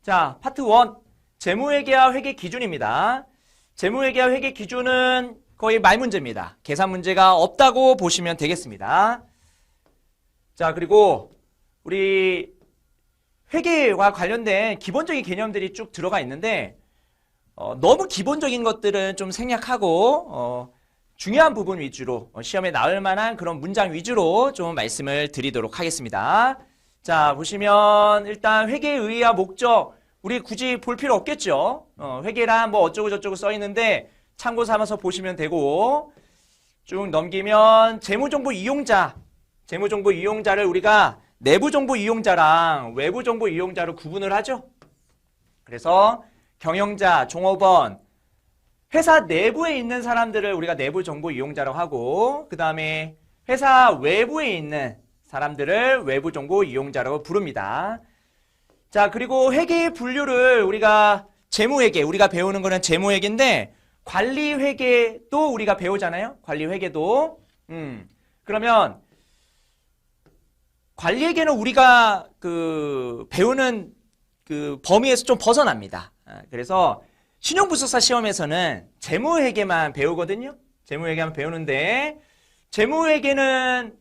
자, 파트 1. 재무회계와 회계 기준입니다. 재무회계와 회계 기준은 거의 말 문제입니다. 계산 문제가 없다고 보시면 되겠습니다. 자, 그리고 우리 회계와 관련된 기본적인 개념들이 쭉 들어가 있는데 너무 기본적인 것들은 좀 생략하고 중요한 부분 위주로 시험에 나올 만한 그런 문장 위주로 좀 말씀을 드리도록 하겠습니다. 자, 보시면 일단 회계의 의의와 목적 우리 굳이 볼 필요 없겠죠. 회계란 뭐 어쩌고 저쩌고 써 있는데 참고 삼아서 보시면 되고, 쭉 넘기면 재무정보 이용자를 우리가 내부정보 이용자랑 외부정보 이용자로 구분을 하죠. 그래서 경영자, 종업원, 회사 내부에 있는 사람들을 우리가 내부정보 이용자라고 하고, 그 다음에 회사 외부에 있는 사람들을 외부정보 이용자라고 부릅니다. 자, 그리고 회계의 분류를 우리가 재무회계, 우리가 배우는 거는 재무회계인데 관리회계도 우리가 배우잖아요. 관리회계도. 그러면 관리회계는 우리가 배우는 범위에서 좀 벗어납니다. 그래서 신용부석사 시험에서는 재무회계만 배우거든요. 재무회계만 배우는데 재무회계는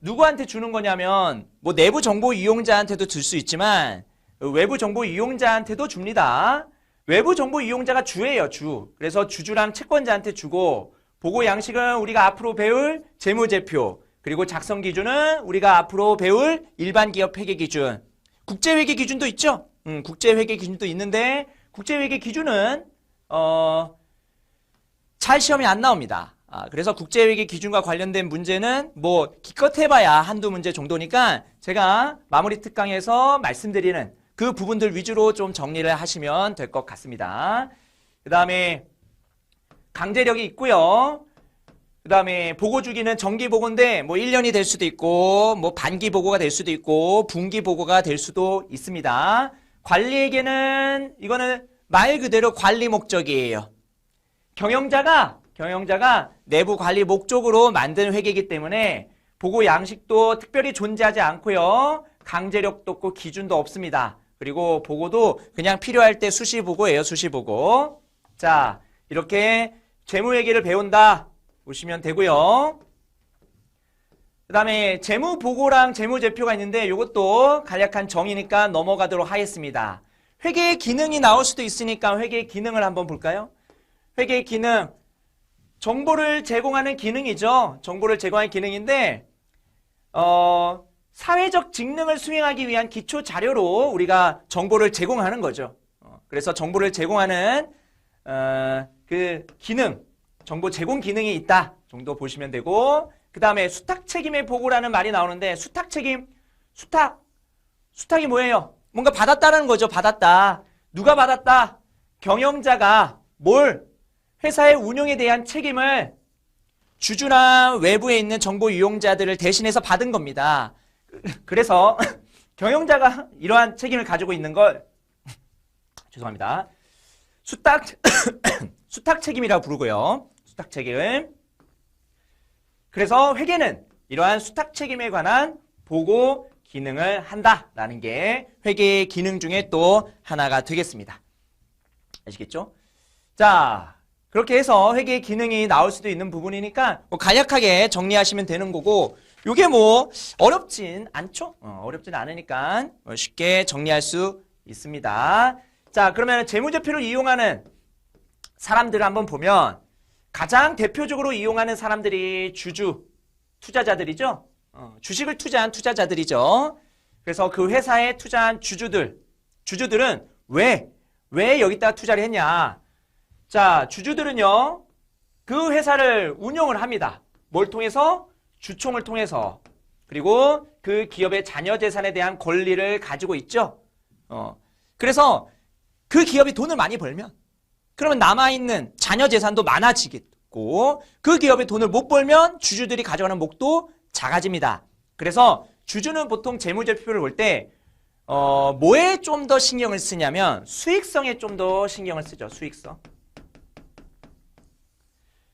누구한테 주는 거냐면 뭐 내부 정보 이용자한테도 줄 수 있지만 외부 정보 이용자한테도 줍니다. 외부 정보 이용자가 주예요, 주. 그래서 주주랑 채권자한테 주고, 보고 양식은 우리가 앞으로 배울 재무제표, 그리고 작성 기준은 우리가 앞으로 배울 일반 기업 회계 기준, 국제회계 기준도 있죠. 국제회계 기준도 있는데 국제회계 기준은 잘 시험이 안 나옵니다. 그래서 국제회계 기준과 관련된 문제는 뭐 기껏 해봐야 한두 문제 정도니까 제가 마무리 특강에서 말씀드리는 그 부분들 위주로 좀 정리를 하시면 될 것 같습니다. 그 다음에 강제력이 있고요. 그 다음에 보고 주기는 정기 보고인데 뭐 1년이 될 수도 있고 뭐 반기 보고가 될 수도 있고 분기 보고가 될 수도 있습니다. 관리에게는 이거는 말 그대로 관리 목적이에요. 경영자가 내부 관리 목적으로 만든 회계이기 때문에 보고 양식도 특별히 존재하지 않고요. 강제력도 없고 기준도 없습니다. 그리고 보고도 그냥 필요할 때 수시 보고예요. 수시 보고. 자, 이렇게 재무회계를 배운다 보시면 되고요. 그 다음에 재무보고랑 재무제표가 있는데 이것도 간략한 정의니까 넘어가도록 하겠습니다. 회계의 기능이 나올 수도 있으니까 회계의 기능을 한번 볼까요? 회계의 기능, 정보를 제공하는 기능이죠. 정보를 제공하는 기능인데 사회적 직능을 수행하기 위한 기초 자료로 우리가 정보를 제공하는 거죠. 그래서 정보를 제공하는 그 기능, 정보 제공 기능이 있다 정도 보시면 되고, 그 다음에 수탁 책임의 보고라는 말이 나오는데 수탁 책임, 수탁이 뭐예요? 뭔가 받았다는 거죠. 받았다. 누가 받았다? 경영자가 회사의 운영에 대한 책임을 주주나 외부에 있는 정보 이용자들을 대신해서 받은 겁니다. 그래서 경영자가 이러한 책임을 가지고 있는 걸 죄송합니다. 수탁 책임이라고 부르고요. 수탁 책임. 그래서 회계는 이러한 수탁 책임에 관한 보고 기능을 한다라는 게 회계의 기능 중에 또 하나가 되겠습니다. 아시겠죠? 자, 그렇게 해서 회계의 기능이 나올 수도 있는 부분이니까 뭐 간략하게 정리하시면 되는 거고, 요게 뭐 어렵진 않죠? 어렵진 않으니까 쉽게 정리할 수 있습니다. 자, 그러면 재무제표를 이용하는 사람들을 한번 보면 가장 대표적으로 이용하는 사람들이 투자자들이죠. 주식을 투자한 투자자들이죠. 그래서 그 회사에 투자한 주주들은 왜 여기다가 투자를 했냐? 자, 주주들은요, 그 회사를 운영을 합니다. 뭘 통해서? 주총을 통해서. 그리고 그 기업의 자녀 재산에 대한 권리를 가지고 있죠. 그래서 그 기업이 돈을 많이 벌면 그러면 남아있는 자녀 재산도 많아지겠고, 그 기업이 돈을 못 벌면 주주들이 가져가는 몫도 작아집니다. 그래서 주주는 보통 재무제표를 볼 때 뭐에 좀 더 신경을 쓰냐면 수익성에 좀 더 신경을 쓰죠.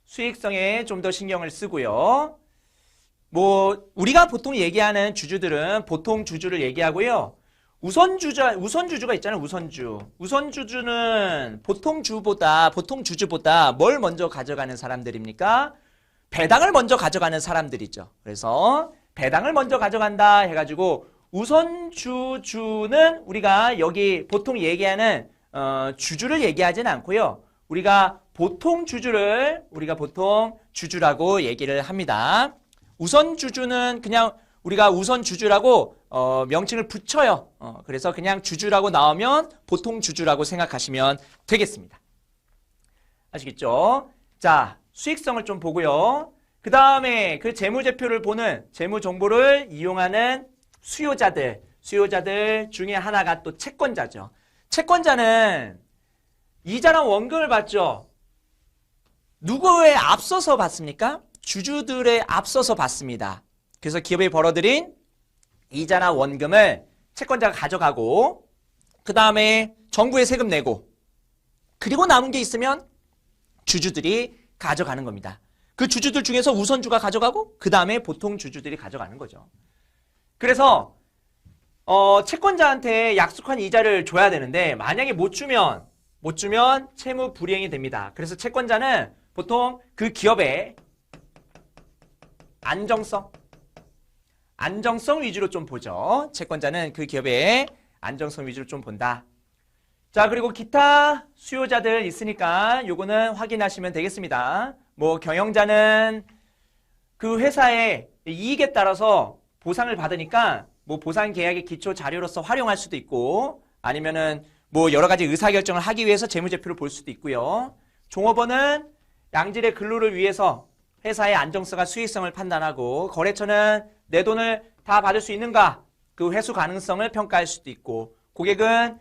수익성에 좀 더 신경을 쓰고요. 뭐 우리가 보통 얘기하는 주주들은 보통 주주를 얘기하고요. 우선주주가 있잖아요. 우선주주는 보통 주주보다 뭘 먼저 가져가는 사람들입니까? 배당을 먼저 가져가는 사람들이죠. 그래서 배당을 먼저 가져간다 해가지고 우선주주는 우리가 여기 보통 얘기하는 주주를 얘기하지는 않고요. 우리가 보통 주주라고 얘기를 합니다. 우선주주는 그냥 우리가 우선주주라고 명칭을 붙여요. 그래서 그냥 주주라고 나오면 보통 주주라고 생각하시면 되겠습니다. 아시겠죠? 자, 수익성을 좀 보고요. 그 다음에 그 재무제표를 보는 재무정보를 이용하는 수요자들 중에 하나가 또 채권자죠. 채권자는 이자랑 원금을 받죠. 누구에 앞서서 받습니까? 주주들에 앞서서 받습니다. 그래서 기업이 벌어들인 이자나 원금을 채권자가 가져가고 그 다음에 정부에 세금 내고 그리고 남은 게 있으면 주주들이 가져가는 겁니다. 그 주주들 중에서 우선주가 가져가고 그 다음에 보통 주주들이 가져가는 거죠. 그래서 채권자한테 약속한 이자를 줘야 되는데 만약에 못 주면 채무 불이행이 됩니다. 그래서 채권자는 보통 그 기업의 안정성 위주로 좀 보죠. 채권자는 그 기업의 안정성 위주로 좀 본다. 자, 그리고 기타 수요자들 있으니까 요거는 확인하시면 되겠습니다. 뭐 경영자는 그 회사의 이익에 따라서 보상을 받으니까 뭐 보상 계약의 기초 자료로서 활용할 수도 있고 아니면은 뭐 여러 가지 의사결정을 하기 위해서 재무제표를 볼 수도 있고요. 종업원은 양질의 근로를 위해서 회사의 안정성과 수익성을 판단하고 거래처는 내 돈을 다 받을 수 있는가 그 회수 가능성을 평가할 수도 있고 고객은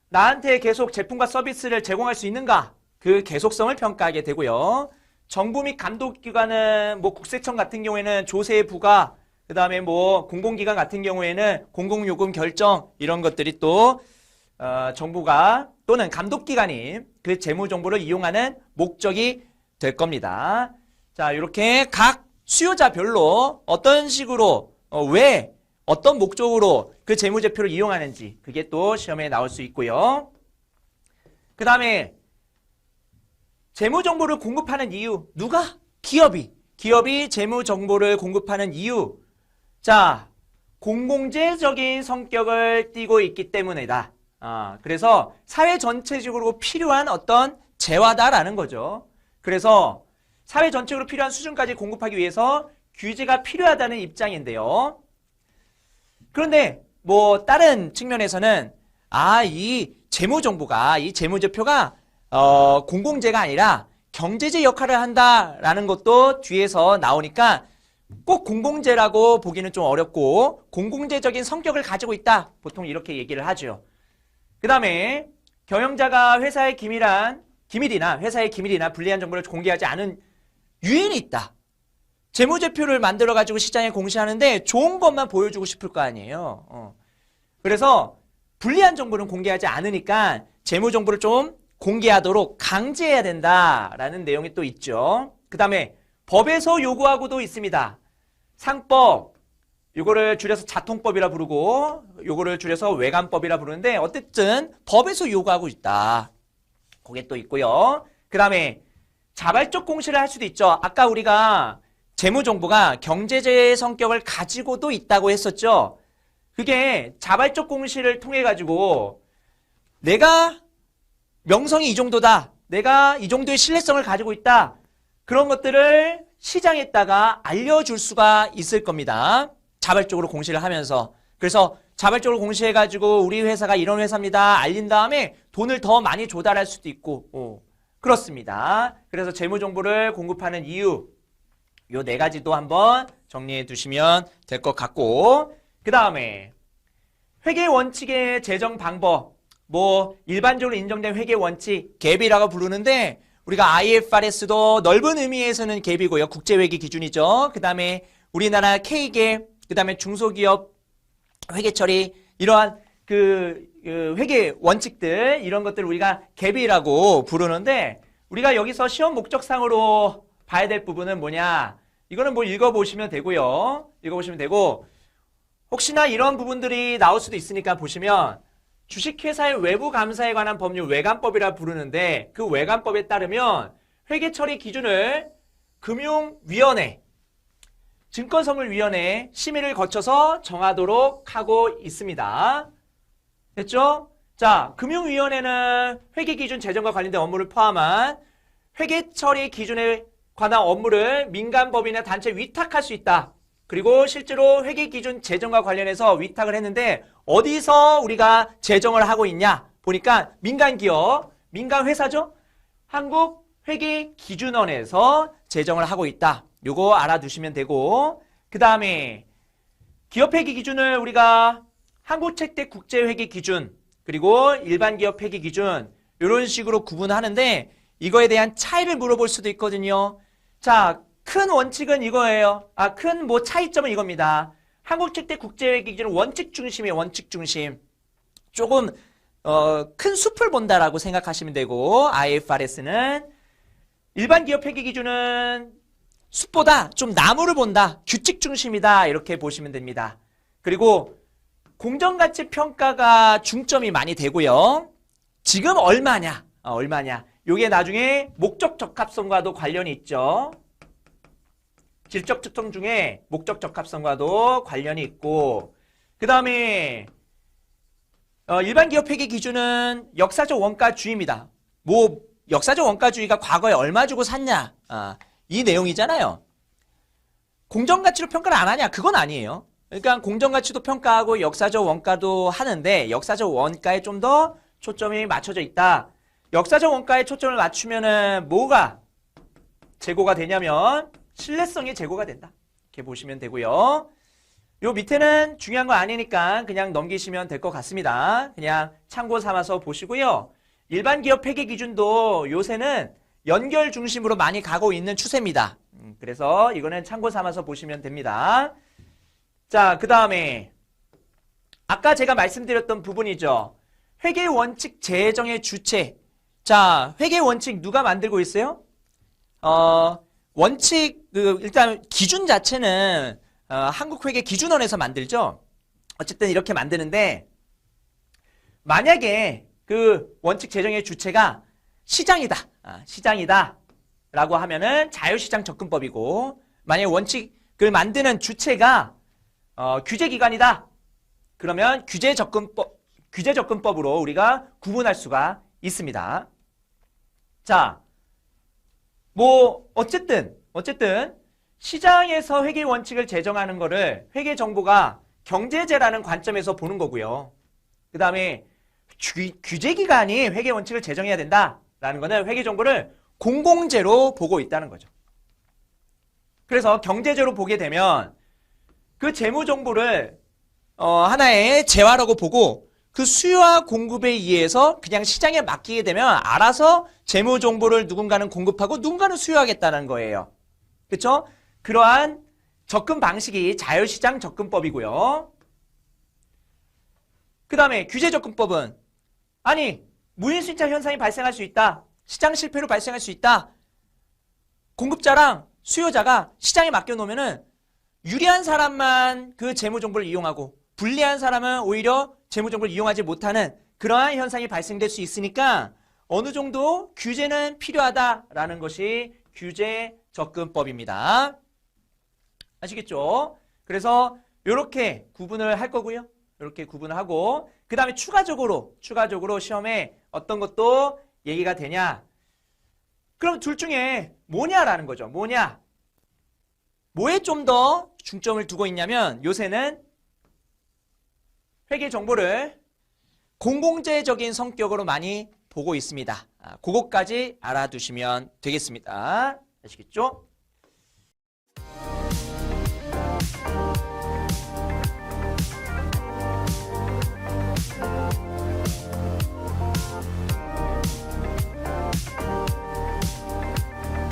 나한테 계속 제품과 서비스를 제공할 수 있는가 그 계속성을 평가하게 되고요. 정부 및 감독기관은 뭐 국세청 같은 경우에는 조세 부과 그 다음에 뭐 공공기관 같은 경우에는 공공요금 결정 이런 것들이 또 정부가 또는 감독기관이 그 재무정보를 이용하는 목적이 될 겁니다. 자, 이렇게 각 수요자별로 어떤 식으로 왜 어떤 목적으로 그 재무제표를 이용하는지 그게 또 시험에 나올 수 있고요. 그 다음에 재무정보를 공급하는 이유 누가? 기업이 재무정보를 공급하는 이유 자, 공공재적인 성격을 띠고 있기 때문이다. 그래서 사회 전체적으로 필요한 어떤 재화다라는 거죠. 그래서 사회 전체적으로 필요한 수준까지 공급하기 위해서 규제가 필요하다는 입장인데요. 그런데 뭐 다른 측면에서는 이 재무제표가 공공재가 아니라 경제재 역할을 한다라는 것도 뒤에서 나오니까 꼭 공공재라고 보기는 좀 어렵고 공공재적인 성격을 가지고 있다. 보통 이렇게 얘기를 하죠. 그 다음에 경영자가 회사의 기밀이나 불리한 정보를 공개하지 않은 유인이 있다. 재무제표를 만들어가지고 시장에 공시하는데 좋은 것만 보여주고 싶을 거 아니에요. 그래서 불리한 정보는 공개하지 않으니까 재무정보를 좀 공개하도록 강제해야 된다라는 내용이 또 있죠. 그 다음에 법에서 요구하고도 있습니다. 상법, 요거를 줄여서 자통법이라 부르고 요거를 줄여서 외관법이라 부르는데 어쨌든 법에서 요구하고 있다. 그게 또 있고요. 그 다음에 자발적 공시를 할 수도 있죠. 아까 우리가 재무정보가 경제재의 성격을 가지고도 있다고 했었죠. 그게 자발적 공시를 통해 가지고 내가 명성이 이 정도다. 내가 이 정도의 신뢰성을 가지고 있다. 그런 것들을 시장에다가 알려줄 수가 있을 겁니다. 자발적으로 공시를 하면서. 그래서 자발적으로 공시해가지고 우리 회사가 이런 회사입니다. 알린 다음에 돈을 더 많이 조달할 수도 있고 그렇습니다. 그래서 재무정보를 공급하는 이유 요 4가지도 한번 정리해 두시면 될 것 같고 그 다음에 회계원칙의 제정 방법 뭐 일반적으로 인정된 회계원칙 갭이라고 부르는데 우리가 IFRS도 넓은 의미에서는 갭이고요. 국제회계 기준이죠. 그 다음에 우리나라 K갭 그 다음에 중소기업 회계처리 이러한 그 회계 원칙들 이런 것들을 우리가 갭이라고 부르는데 우리가 여기서 시험 목적상으로 봐야 될 부분은 뭐냐 이거는 뭐 읽어보시면 되고요. 읽어보시면 되고 혹시나 이런 부분들이 나올 수도 있으니까 보시면 주식회사의 외부 감사에 관한 법률 외감법이라 부르는데 그 외감법에 따르면 회계처리 기준을 금융위원회, 증권선물위원회 심의를 거쳐서 정하도록 하고 있습니다. 됐죠? 자, 금융위원회는 회계기준 제정과 관련된 업무를 포함한 회계처리 기준에 관한 업무를 민간법인이나 단체에 위탁할 수 있다. 그리고 실제로 회계기준 제정과 관련해서 위탁을 했는데 어디서 우리가 제정을 하고 있냐? 보니까 민간기업, 민간회사죠? 한국회계기준원에서 제정을 하고 있다. 요거 알아두시면 되고, 그 다음에 기업회계기준을 우리가 한국책대 국제회계기준, 그리고 일반기업 회계기준 이런 식으로 구분하는데 이거에 대한 차이를 물어볼 수도 있거든요. 자, 큰 원칙은 이거예요. 큰 뭐 차이점은 이겁니다. 한국책대 국제회계기준은 원칙 중심이에요. 원칙 중심. 조금 큰 숲을 본다라고 생각하시면 되고 IFRS는 일반 기업 회계기준은 숲보다 좀 나무를 본다. 규칙 중심이다. 이렇게 보시면 됩니다. 그리고 공정가치 평가가 중점이 많이 되고요. 지금 얼마냐? 얼마냐? 요게 나중에 목적 적합성과도 관련이 있죠. 질적 특성 중에 목적 적합성과도 관련이 있고, 그 다음에 일반 기업 회계 기준은 역사적 원가주의입니다. 뭐 역사적 원가주의가 과거에 얼마 주고 샀냐? 이 내용이잖아요. 공정가치로 평가를 안 하냐? 그건 아니에요. 그러니까 공정가치도 평가하고 역사적 원가도 하는데 역사적 원가에 좀 더 초점이 맞춰져 있다. 역사적 원가에 초점을 맞추면은 뭐가 제고가 되냐면 신뢰성이 제고가 된다. 이렇게 보시면 되고요. 요 밑에는 중요한 거 아니니까 그냥 넘기시면 될 것 같습니다. 그냥 참고 삼아서 보시고요. 일반 기업 회계 기준도 요새는 연결 중심으로 많이 가고 있는 추세입니다. 그래서 이거는 참고 삼아서 보시면 됩니다. 자, 그 다음에 아까 제가 말씀드렸던 부분이죠. 회계 원칙 제정의 주체. 자, 회계 원칙 누가 만들고 있어요? 원칙 일단 기준 자체는 한국회계기준원에서 만들죠. 어쨌든 이렇게 만드는데 만약에 그 원칙 제정의 주체가 시장이다. 시장이다 라고 하면은 자유시장 접근법이고, 만약에 원칙을 만드는 주체가 규제기관이다. 그러면 규제접근법으로 우리가 구분할 수가 있습니다. 자, 뭐 어쨌든 시장에서 회계 원칙을 제정하는 거를 회계정보가 경제제라는 관점에서 보는 거고요. 그 다음에 규제기관이 회계 원칙을 제정해야 된다라는 거는 회계정보를 공공재로 보고 있다는 거죠. 그래서 경제재로 보게 되면 그 재무정보를 하나의 재화라고 보고 그 수요와 공급에 의해서 그냥 시장에 맡기게 되면 알아서 재무정보를 누군가는 공급하고 누군가는 수요하겠다는 거예요. 그렇죠? 그러한 접근 방식이 자유시장 접근법이고요. 그 다음에 규제접근법은 무인수익자 현상이 발생할 수 있다. 시장 실패로 발생할 수 있다. 공급자랑 수요자가 시장에 맡겨놓으면은 유리한 사람만 그 재무정보를 이용하고 불리한 사람은 오히려 재무정보를 이용하지 못하는 그러한 현상이 발생될 수 있으니까 어느 정도 규제는 필요하다라는 것이 규제접근법입니다. 아시겠죠? 그래서 이렇게 구분을 할 거고요. 이렇게 구분을 하고 그 다음에 추가적으로 시험에 어떤 것도 얘기가 되냐? 그럼 둘 중에 뭐냐라는 거죠. 뭐냐? 뭐에 좀 더 중점을 두고 있냐면 요새는 회계 정보를 공공재적인 성격으로 많이 보고 있습니다. 그것까지 알아두시면 되겠습니다. 아시겠죠?